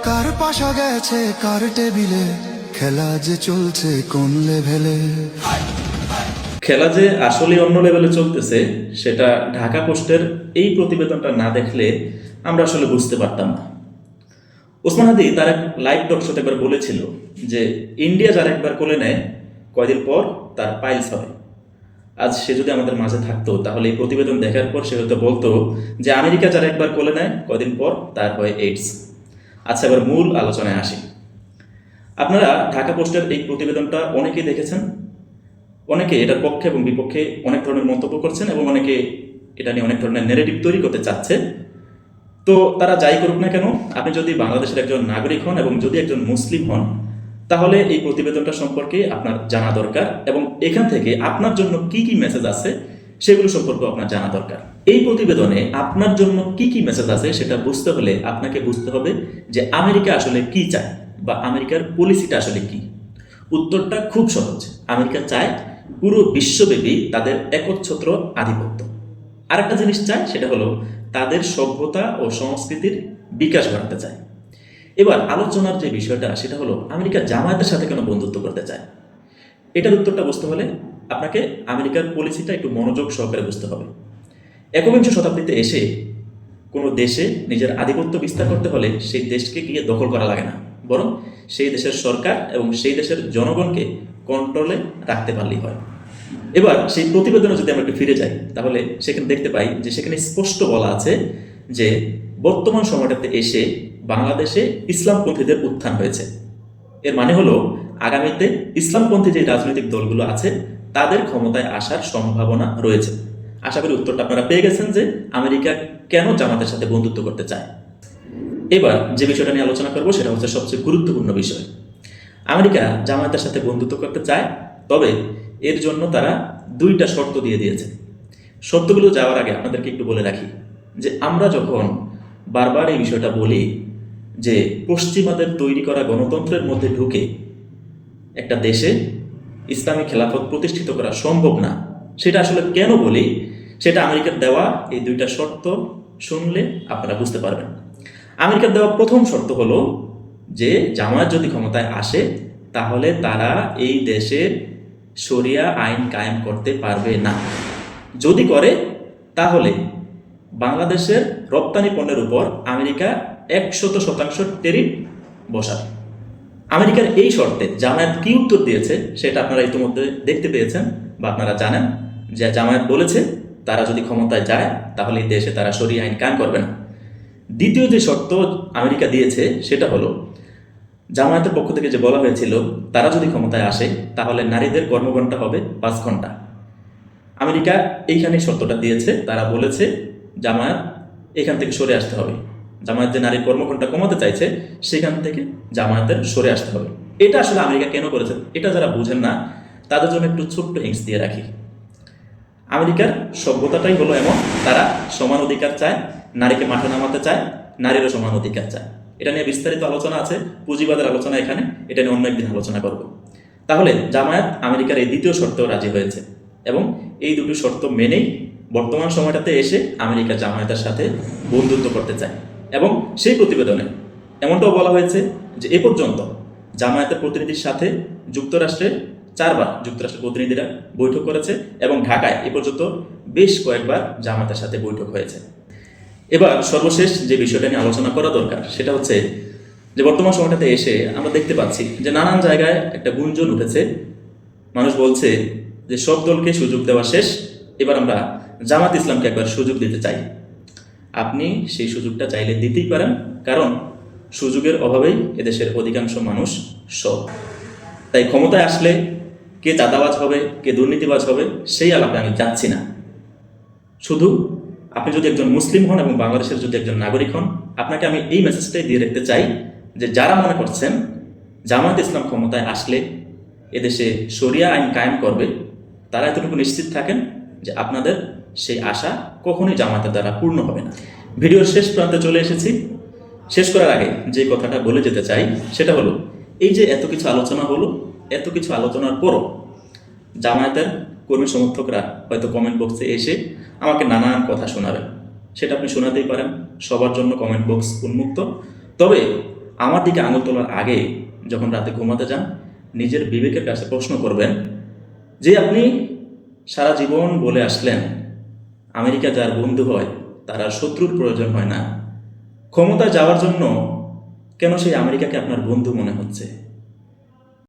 কার পাশা গেছে কার টেবিলে, খেলা যে চলছে কোন লেভেলে। খেলা যে আসলে অন্য লেভেলে চলতেছে সেটা ঢাকা পোস্টের এই প্রতিবেদনটা না দেখলে আমরা আসলে বুঝতে পারতাম না। ওসমান হাদি তার এক লাইভ টক শোতে একবার বলেছিল যে ইন্ডিয়া যারা একবার কোলে নেয় কয়দিন পর তার পাইলস হয়। আজ সে যদি আমাদের মাঝে থাকতো তাহলে এই প্রতিবেদন দেখার পর সে হয়তো বলতো যে আমেরিকা যারা একবার কোলে নেয় কয়দিন পর তার হয় এইডস। আচ্ছা, এবার মূল আলোচনায় আসি। আপনারা ঢাকা পোস্টের এই প্রতিবেদনটা অনেকেই দেখেছেন, অনেকে এটার পক্ষে এবং বিপক্ষে অনেক ধরনের মন্তব্য করছেন এবং অনেকে এটা নিয়ে অনেক ধরনের নেগেটিভ তৈরি করতে চাচ্ছে। তো তারা যাই করুক না কেন, আপনি যদি বাংলাদেশের একজন নাগরিক হন এবং যদি একজন মুসলিম হন তাহলে এই প্রতিবেদনটা সম্পর্কে আপনার জানা দরকার এবং এখান থেকে আপনার জন্য কি কি মেসেজ আছে সেগুলো সম্পর্কে আপনার জানা দরকার। এই প্রতিবেদনে আপনার জন্য কি কি মেসেজ আছে সেটা বুঝতে হলে আপনাকে বুঝতে হবে যে আমেরিকা আসলে কি চায় বা আমেরিকার পলিসিটা আসলে কি। উত্তরটা খুব সহজ, আমেরিকা চায় পুরো বিশ্বব্যাপী তাদের একচ্ছত্র আধিপত্য। আরেকটা জিনিস চায় সেটা হলো তাদের সভ্যতা ও সংস্কৃতির বিকাশ ঘটাতে চায়। এবার আলোচনার যে বিষয়টা সেটা হলো আমেরিকা জামায়াতের সাথে কেন বন্ধুত্ব করতে চায়। এটার উত্তরটা বুঝতে হলে আপনাকে আমেরিকার পলিসিটা একটু মনোযোগ সহকারে বুঝতে হবে। একবিংশ শতাব্দীতে এসে কোনো দেশে নিজের আধিপত্য বিস্তার করতে হলে সেই দেশকে গিয়ে দখল করা লাগে না, বরং সেই দেশের সরকার এবং সেই দেশের জনগণকে কন্ট্রোলে রাখতে পারলেই হয়। এবার সেই প্রতিবেদনে যদি আমরা একটু ফিরে যাই তাহলে সেখানে দেখতে পাই যে সেখানে স্পষ্ট বলা আছে যে বর্তমান সময়টাতে এসে বাংলাদেশে ইসলামপন্থীদের উত্থান হয়েছে। এর মানে হলো আগামীতে ইসলামপন্থী যে রাজনৈতিক দলগুলো আছে তাদের ক্ষমতায় আসার সম্ভাবনা রয়েছে। আশা করি উত্তরটা আপনারা পেয়ে গেছেন যে আমেরিকা কেন জামাতের সাথে বন্ধুত্ব করতে চায়। এবার যে বিষয়টা নিয়ে আলোচনা করবো সেটা হচ্ছে সবচেয়ে গুরুত্বপূর্ণ বিষয়। আমেরিকা জামায়াতের সাথে বন্ধুত্ব করতে চায়, তবে এর জন্য তারা দুইটা শর্ত দিয়ে দিয়েছে। শর্তগুলো যাওয়ার আগে আপনাদেরকে একটু বলে রাখি যে আমরা যখন বারবার এই বিষয়টা বলি যে পশ্চিমাদের তৈরি করা গণতন্ত্রের মধ্যে ঢুকে একটা দেশে ইসলামী খেলাফত প্রতিষ্ঠিত করা সম্ভব না, সেটা আসলে কেন বলি সেটা আমেরিকার দেওয়া এই দুইটা শর্ত শুনলে আপনারা বুঝতে পারবেন। আমেরিকার দেওয়া প্রথম শর্ত হলো যে জামায়াত যদি ক্ষমতায় আসে তাহলে তারা এই দেশের শরিয়া আইন কায়েম করতে পারবে না। যদি করে তাহলে বাংলাদেশের রপ্তানি পণ্যের উপর আমেরিকা 100% ট্যারিফ বসাবে। আমেরিকার এই শর্তে জামায়াত কি উত্তর দিয়েছে সেটা আপনারা ইতিমধ্যে দেখতে পেয়েছেন বা আপনারা জানেন যে জামায়াত বলেছে তারা যদি ক্ষমতায় যায় তাহলে এই দেশে তারা শরিয়া আইন কায়েম করবে না। দ্বিতীয় যে শর্ত আমেরিকা দিয়েছে সেটা হলো জামায়াতের পক্ষ থেকে যে বলা হয়েছিল তারা যদি ক্ষমতায় আসে তাহলে নারীদের কর্মঘণ্টা হবে 5 ঘন্টা। আমেরিকা এইখানে শর্তটা দিয়েছে, তারা বলেছে জামায়াত এখান থেকে সরে আসতে হবে। জামায়াত যে নারীর কর্মঘণ্টা কমাতে চাইছে সেখান থেকে জামায়াতের সরে আসতে হবে। এটা আসলে আমেরিকা কেন করেছে এটা যারা বুঝেন না তাদের জন্য একটু ছোট্ট হিংস দিয়ে রাখি। আমেরিকার সভ্যতাটাই হলো এমন, তারা সমান অধিকার চায়, নারীকে মাঠে নামাতে চায়, নারীরও সমান অধিকার চায়। এটা নিয়ে বিস্তারিত আলোচনা আছে, পুঁজিবাদের আলোচনা এখানে, এটা নিয়ে অন্য একদিন আলোচনা করব। তাহলে জামায়াত আমেরিকার এই দ্বিতীয় শর্তেও রাজি হয়েছে এবং এই দুটো শর্ত মেনেই বর্তমান সময়টাতে এসে আমেরিকা জামায়াতের সাথে বন্ধুত্ব করতে চায়। এবং সেই প্রতিবেদনে এমনটাও বলা হয়েছে যে এ পর্যন্ত জামায়াতের প্রতিনিধির সাথে যুক্তরাষ্ট্রের 4 বার যুক্তরাষ্ট্রের প্রতিনিধিরা বৈঠক করেছে এবং ঢাকায় এ পর্যন্ত বেশ কয়েকবার জামায়াতের সাথে বৈঠক হয়েছে। এবার সর্বশেষ যে বিষয়টা নিয়ে আলোচনা করা দরকার সেটা হচ্ছে যে বর্তমান সময়টাতে এসে আমরা দেখতে পাচ্ছি যে নানান জায়গায় একটা গুঞ্জন উঠেছে। মানুষ বলছে যে সব দলকে সুযোগ দেওয়া শেষ, এবার আমরা জামাত ইসলামকে একবার সুযোগ দিতে চাই। আপনি সেই সুযোগটা চাইলে দিতেই পারেন, কারণ সুযোগের অভাবেই এদেশের অধিকাংশ মানুষ সৎ। তাই ক্ষমতায় আসলে কে চাঁদাবাজ হবে কে দুর্নীতিবাজ হবে সেই আলাপে আমি যাচ্ছি না। শুধু আপনি যদি একজন মুসলিম হন এবং বাংলাদেশের যদি একজন নাগরিক হন, আপনাকে আমি এই মেসেজটাই দিয়ে রাখতে চাই যে যারা মনে করছেন জামায়াত ইসলাম ক্ষমতায় আসলে এদেশে শরিয়া আইন কায়েম করবে, তারা এতটুকু নিশ্চিত থাকেন যে আপনাদের সেই আশা কখনোই জামায়াতের দ্বারা পূর্ণ হবে না। ভিডিওর শেষ প্রান্তে চলে এসেছি। শেষ করার আগে যে কথাটা বলে যেতে চাই সেটা হলো এই যে এত কিছু আলোচনা হলো, এত কিছু আলোচনার পরও জামায়াতের কর্মী সমর্থকরা হয়তো কমেন্ট বক্সে এসে আমাকে নানান কথা শোনাবেন। সেটা আপনি শোনাতেই পারেন, সবার জন্য কমেন্ট বক্স উন্মুক্ত। তবে আমার দিকে আঙুল তোলার আগে যখন রাতে ঘুমাতে যান নিজের বিবেকের কাছে প্রশ্ন করবেন যে আপনি সারা জীবন বলে আসলেন আমেরিকা যার বন্ধু হয় তার আর শত্রুর প্রয়োজন হয় না, ক্ষমতা যাওয়ার জন্য কেন সেই আমেরিকাকে আপনার বন্ধু মনে হচ্ছে?